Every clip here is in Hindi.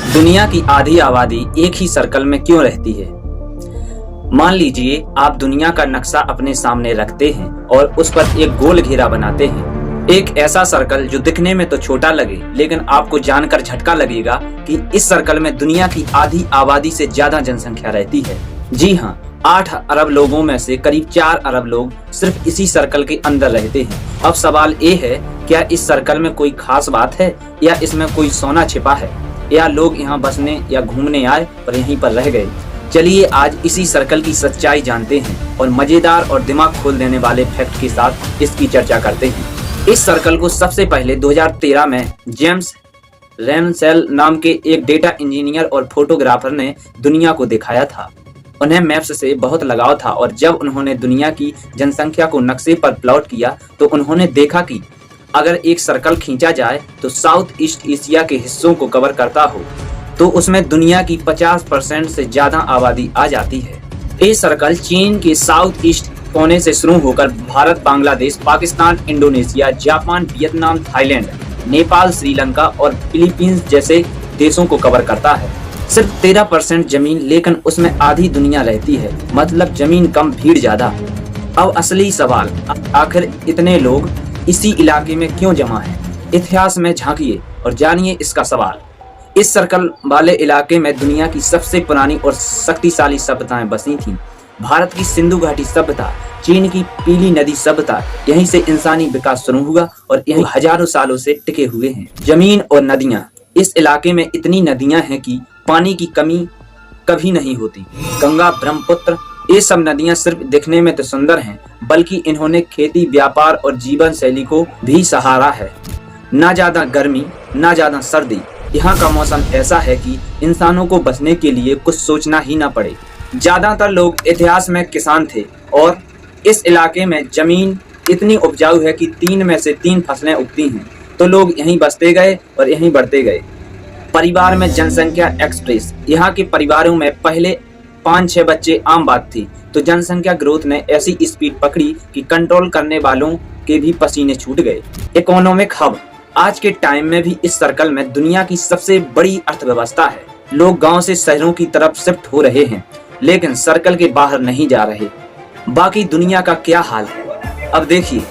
दुनिया की आधी आबादी एक ही सर्कल में क्यों रहती है? मान लीजिए आप दुनिया का नक्शा अपने सामने रखते हैं और उस पर एक गोल घेरा बनाते हैं। एक ऐसा सर्कल जो दिखने में तो छोटा लगे, लेकिन आपको जानकर झटका लगेगा कि इस सर्कल में दुनिया की आधी आबादी से ज्यादा जनसंख्या रहती है। जी हाँ, 8 अरब लोगों में से करीब 4 अरब लोग सिर्फ इसी सर्कल के अंदर रहते हैं। अब सवाल ये है, क्या इस सर्कल में कोई खास बात है या इसमें कोई सोना छिपा है, या लोग यहाँ बसने या घूमने आए और यहीं पर रह गए? चलिए आज इसी सर्कल की सच्चाई जानते हैं और मजेदार और दिमाग खोल देने वाले फैक्ट के साथ इसकी चर्चा करते हैं। इस सर्कल को सबसे पहले 2013 में जेम्स रेमसेल नाम के एक डेटा इंजीनियर और फोटोग्राफर ने दुनिया को दिखाया था। उन्हें मैप्स से बहुत लगाव था और जब उन्होंने दुनिया की जनसंख्या को नक्शे पर प्लॉट किया तो उन्होंने देखा कि अगर एक सर्कल खींचा जाए तो साउथ ईस्ट एशिया के हिस्सों को कवर करता हो तो उसमें दुनिया की 50% से ज्यादा आबादी आ जाती है। ये सर्कल चीन के साउथ ईस्ट कोने से शुरू होकर Bharat, Bangladesh, Pakistan, Indonesia, Japan, Vietnam, Thailand, Nepal, Sri Lanka और फिलीपींस जैसे देशों को कवर करता है। सिर्फ 13% जमीन, लेकिन उसमें आधी दुनिया रहती है, मतलब जमीन कम भीड़ ज्यादा। अब असली सवाल, आखिर इतने लोग इसी इलाके में क्यों जमा हैं? इतिहास में झांकिए और जानिए इसका सवाल। इस सर्कल वाले इलाके में दुनिया की सबसे पुरानी और शक्तिशाली सभ्यताएं बसी थीं। भारत की सिंधु घाटी सभ्यता, चीन की पीली नदी सभ्यता, यहीं से इंसानी विकास शुरू हुआ और यहीं हजारों सालों से टिके हुए हैं। जमीन और नदियां, इस इलाके में इतनी नदियां हैं कि पानी की कमी कभी नहीं होती। गंगा, ब्रह्मपुत्र, ये सब नदियां सिर्फ दिखने में तो सुंदर हैं, बल्कि इन्होंने खेती, व्यापार और जीवन शैली को भी सहारा है। ना ज्यादा गर्मी, ना ज्यादा सर्दी। यहाँ का मौसम ऐसा है कि इंसानों को बचने के लिए कुछ सोचना ही ना पड़े। ज्यादातर लोग इतिहास में किसान थे और इस इलाके में जमीन इतनी उपजाऊ है कि 3 में से 3 फसलें उगती हैं, तो लोग यहीं बसते गए और यहीं बढ़ते गए। परिवार में जनसंख्या एक्सप्रेस, यहाँ के परिवारों में पहले 5-6 बच्चे आम बात थी, तो जनसंख्या ग्रोथ ने ऐसी स्पीड पकड़ी कि कंट्रोल करने वालों के भी पसीने छूट गए। इकोनॉमिक हब, आज के टाइम में भी इस सर्कल में दुनिया की सबसे बड़ी अर्थव्यवस्था है। लोग गांव से शहरों की तरफ शिफ्ट हो रहे हैं, लेकिन सर्कल के बाहर नहीं जा रहे। बाकी दुनिया का क्या हाल है? अब देखिए,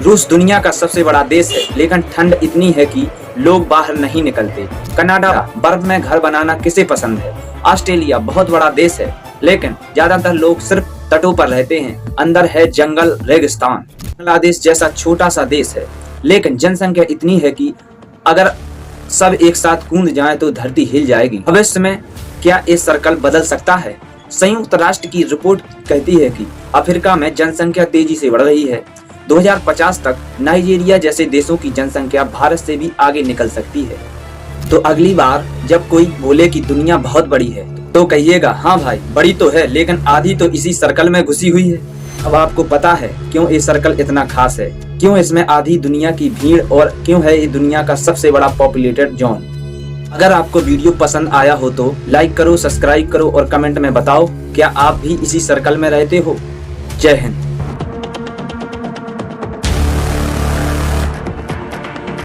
रूस दुनिया का सबसे बड़ा देश है, लेकिन ठंड इतनी है कि लोग बाहर नहीं निकलते। कनाडा, बर्फ में घर बनाना किसे पसंद है? ऑस्ट्रेलिया बहुत बड़ा देश है, लेकिन ज्यादातर लोग सिर्फ तटों पर रहते हैं, अंदर है जंगल, रेगिस्तान। बांग्लादेश जैसा छोटा सा देश है, लेकिन जनसंख्या इतनी है कि अगर सब एक साथ कूद जाएं तो धरती हिल जाएगी। भविष्य में क्या ये सर्कल बदल सकता है? संयुक्त राष्ट्र की रिपोर्ट कहती है कि अफ्रीका में जनसंख्या तेजी से बढ़ रही है। 2050 तक नाइजीरिया जैसे देशों की जनसंख्या भारत से भी आगे निकल सकती है। तो अगली बार जब कोई बोले कि दुनिया बहुत बड़ी है, तो कहिएगा, हाँ भाई बड़ी तो है, लेकिन आधी तो इसी सर्कल में घुसी हुई है। अब आपको पता है क्यों ये सर्कल इतना खास है, क्यों इसमें आधी दुनिया की भीड़ और क्यों है ये दुनिया का सबसे बड़ा पॉपुलेटेड जोन। अगर आपको वीडियो पसंद आया हो तो लाइक करो, सब्सक्राइब करो और कमेंट में बताओ क्या आप भी इसी सर्कल में रहते हो। जय हिंद।